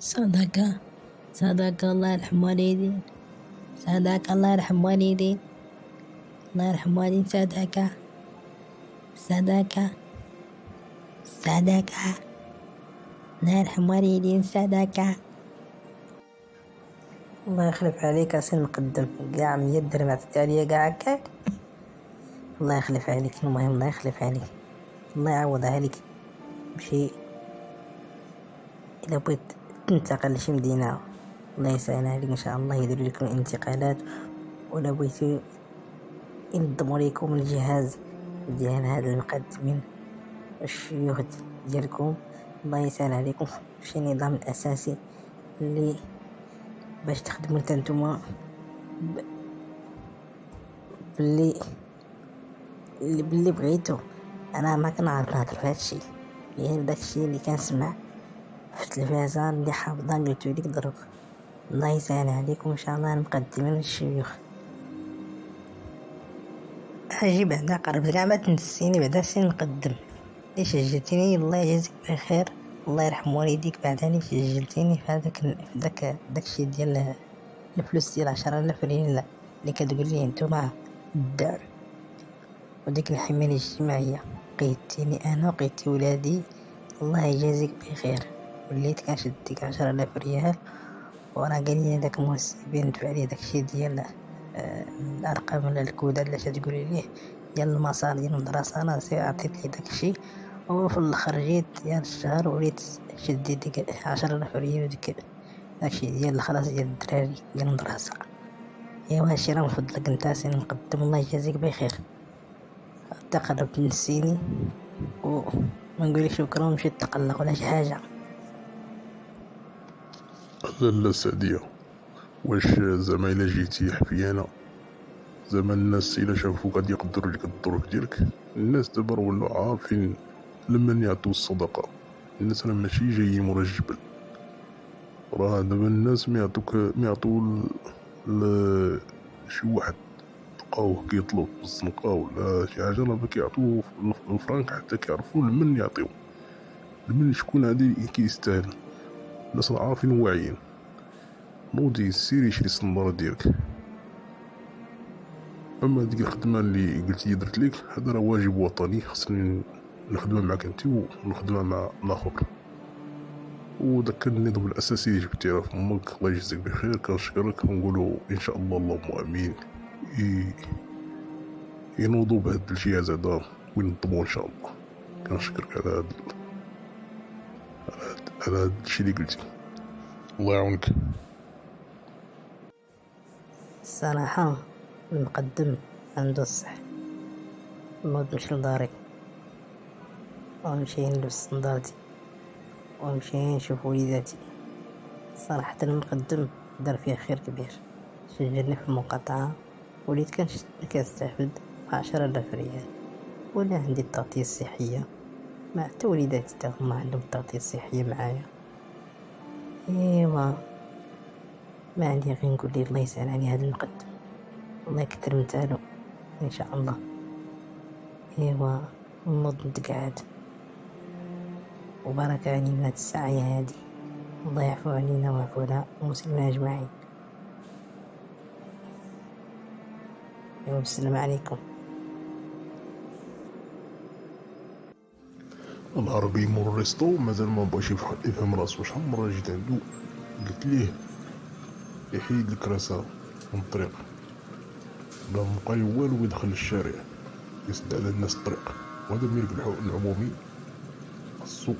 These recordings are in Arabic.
صدقة صدقة، الله يرحم والدين. صدقة، الله يرحم والدين. الله يرحم والدين. صدقة صدقة صدقة، الله يرحم والدين. صدقة. الله يخلف عليك أسن مقدم قاع 100 درهم عطيتي عليا قاع هكاك. الله يخلف عليك. المهم الله يخلف عليك، الله يعوضها عليك بشي. إلا بغيت تنتقل لشي مدينة الله يسهل عليك إن شاء الله، يديروا لكم الانتقالات. ولا بغيتو ينظموا ليكم الجهاز ديال هاد المقدمين الشيوخ ديالكم، الله يسهل عليكم شي نظام أساسي اللي باش تخدموا نتوما باللي بغيتو. انا ما كنعرف نهضر في هادشي، غير داكشي اللي كنسمع في التلفازة اللي حافظة قلتو ليك دروك. الله يسهل عليكم ان شاء الله المقدمين الشيوخ. اجي بعدا قربت كاع ما تنسيني بعدا سين نقدم ليش شجعتيني. الله يجازيك بخير، الله يرحم والديك بعدا ليش شجعتيني في داكشي ديال الفلوس ديال 10,000 ريال اللي كتقول لي نتوما الدعم وديك الحماية الاجتماعية. قيدتيني انا وقيدتي ولادي، الله يجازيك بخير. وليت كنشد ديك 10,000 ريال، وراه قال لي داك الموسبين ندفع ليه داكشي ديال الارقام ولا الكود ولا اش تقولي ليه ديال المصاري ديال المدرسة. انا عطيت ليه داكشي، وفي الاخر جيت ديال الشهر وليت شديت ديك 10,000 ريال وديك داكشي ديال الخلاص ديال الدراري ديال المدرسة. ايوا هادشي راه من فضلك انت سين مقدم، الله يجازيك بخير. حتى قربت تنسيني وما نقولك شكرا ومشيت تقلق ولا شي حاجة. لا سعدية، واش زعما الا جيتي حفيانة زعما الناس الا شافوك غادي يقدروا لك الظروف ديالك؟ الناس دابا ولاو عارفين لمن يعطيو الصدقة. الناس راه ماشي جايين مورا الجبل، راه دابا الناس ما يعطوا شي واحد لقاوه كيطلب في الزنقة ولا شي حاجة، راه كيعطوه الفرانك حتى كيعرفوا لمن يعطيو، لمن شكون هادي كيستاهل. الناس راه عارفين واعيين. نوضي سيري شري الصندارة ديالك. اما ديك الخدمة اللي قلتي درت ليك، هذا راه واجب وطني، خصني نخدمها معاك انت ونخدمها مع الاخر. وداك النظام الاساسي اللي جبتي راه فمك، الله يجزيك بخير. كنشكرك ونقولوا ان شاء الله اللهم امين ينوضوا بهذا الجهاز هذا وينظموا ان شاء الله. كنشكرك على هذا الشيء اللي قلتي، الله يعاونك. الصراحة المقدم عنده الصح. نوض نمشي لداري ونمشي نلبس صندالتي ونمشي نشوف وليداتي. صراحة المقدم دار فيها خير كبير، شجعني في المقاطعة، وليت كنستافد 10,000 ريال. ولا عندي التغطية الصحية مع حتى وليداتي تا هما عندهم التغطية الصحية معايا. ايوا ما عندي غير نقول ليه الله يسهل عليه هذا المقدم، الله يكثر من تعالو ان شاء الله. ايوا نوض نتقعد وبركة علينا هاد الساعة هادي، الله يعفو علينا ويعفو على المسلمين اجمعين. ايوا السلام عليكم. العربي مور الريستو مازال ما بغاش يفهم راسو. شحال من مرة جيت عندو قلت ليه يحيد الكراسة من الطريق، لا مبقى والو ويدخل للشارع يسد على الناس الطريق. وهذا ملك العمومي خصو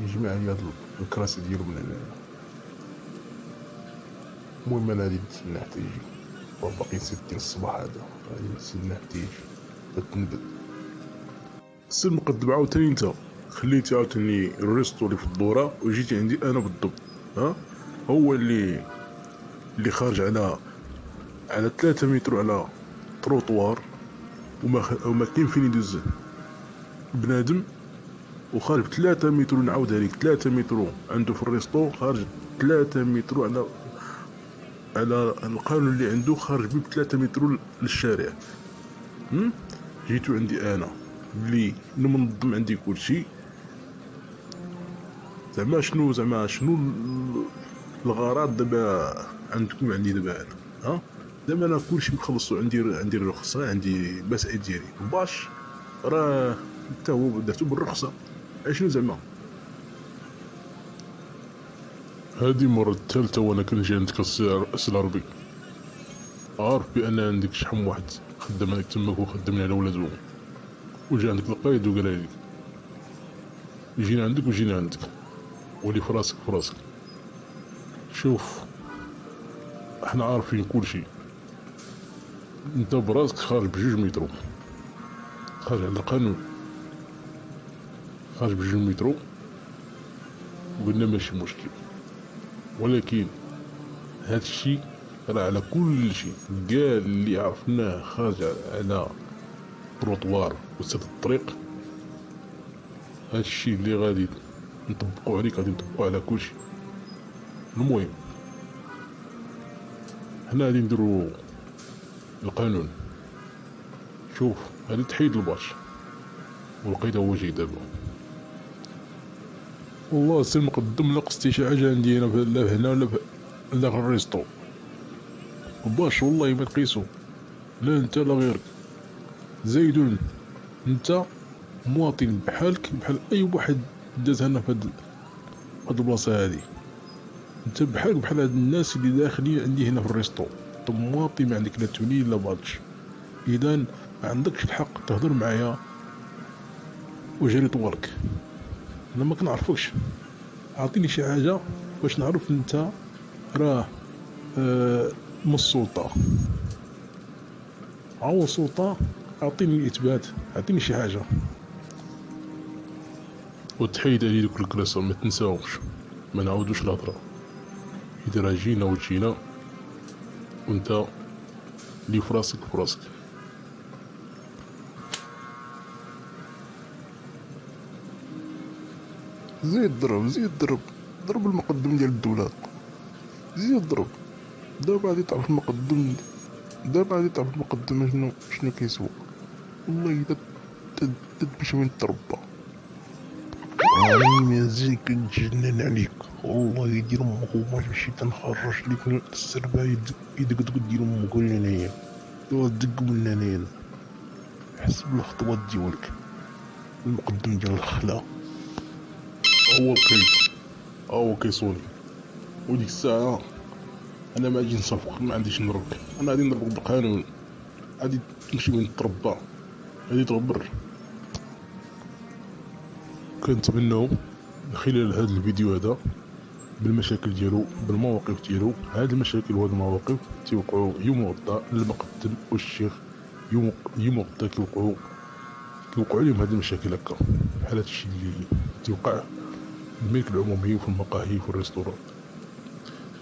يجمع لي هاد الكراسي ديالو من هنايا. المهم انا غادي نتسنى حتى يجي، باقي 60 الصباح هذا غادي نتسنى حتى يجي بتنبت. السي المقدم عاوتاني انت خليتي عاوتاني الريستو اللي في الدورة وجيتي عندي انا بالضبط. ها هو اللي خارج على 3 متر على تروطوار، وما كاين فين يدوز بنادم، وخارج 3 متر. نعاود عليك 3 متر عنده في الريستو، خارج 3 متر على القانون اللي عنده، خارج ب 3 متر للشارع. جيتو عندي انا اللي منظم عندي كلشي، زعما شنو الغرض دابا عندكم عندي دابا انا؟ ها دابا انا كلشي مخلصو، عندي الرخصه، عندي المسائل ديالي باش راه حتى هو درتو بالرخصه. شنو زعما هادي المرة الثالثة وانا كنجي عندك السي العربي، عارف بان عندك شحال من واحد خدام عليك تماك وخدمني على ولادهم، وجا عندك القايد وقال لي جينا عندك ولي فراسك. شوف احنا عارفين كلشي، انت براسك خارج ب2 مترو، خارج على القانون، خارج ب2 مترو، وقلنا ماشي مشكل. ولكن هادشي راه على كل شيء، كاع اللي عرفناه خارج على التروطوار وسط الطريق، هادشي اللي غادي نطبقو عليك غادي نطبقو على كل شيء. المهم حنا غادي نديرو القانون. شوف غادي تحيد الباش والقيد هو جاي دابا. والله سي المقدم لا قصتي شي حاجه عندي انا لا هنا ولا داخل الريستو باش والله ما تقيسو، لا انت لا غيرك. زيدون انت مواطن بحالك بحال اي واحد داز هنا في هاد البلاصه هادي، انت بحالك بحال هاد الناس اللي داخلين عندي هنا في الريستو. انت مواطن، ما عندك لا توني لا بادج، اذا ما عندكش الحق تهضر معايا وجري طوالك. انا ما كنعرفكش، اعطيني شي حاجه باش نعرف انت راه من السلطه، عاون السلطه، اعطيني الاثبات، اعطيني شي حاجه. وتحيد علي دوك الكراسه ما تنساهمش، ما نعاودوش الهضره. اذا راه جينا وجينا وانت اللي فراسك. زيد ضرب المقدم ديال الدولة، زيد ضرب. دابا غادي تعرف المقدم شنو كيسوى. والله الا تمشي وين تربى. راني مازال كنتجنن عليك، والله يدير امك وما تمشي تنخرج ليك السربه يدق ديال امك ولا انايا دق ولا انايا. حسب الخطوات ديالك. المقدم ديال الخلا هو هو كيصوني، وديك الساعة أنا ما غاديش نصفق، ما عنديش نضربك، أنا غادي نضربك بالقانون، غادي تمشي وين تربى، غادي تغبر. كنتمناو خلال هذا الفيديو هذا بالمشاكل ديالو بالمواقف ديالو، هاد المشاكل وهاد المواقف تيوقعوا يوم غدا للمقدم والشيخ، يوم غدا كيوقعوا لهم هاد المشاكل هكا، بحال هادشي اللي تيوقع الملك العمومي وفي المقاهي وفي الريستورات.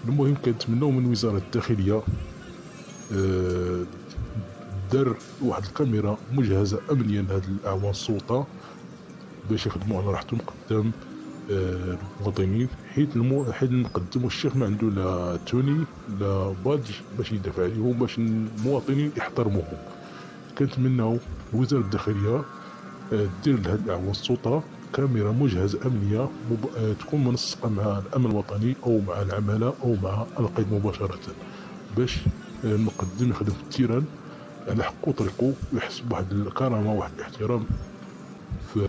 المهم كنتمناو من وزارة الداخلية دار واحد الكاميرا مجهزة أمنيا لهاد الأعوان السلطة باش يخدموا على راحتهم قدام المواطنين، حيت المقدم والشيخ ما عنده لا توني لا بادج باش يدافع عليهم، باش المواطنين يحترموهم. كنتمناو وزارة الداخلية دير لهاد الأعوان السلطة كاميرا مجهزة أمنية تكون منسقة مع الأمن الوطني أو مع العمالة أو مع القيد مباشرة، باش المقدم يخدم في التيران على حقه وطريقه ويحس بواحد الكرامة وواحد الاحترام في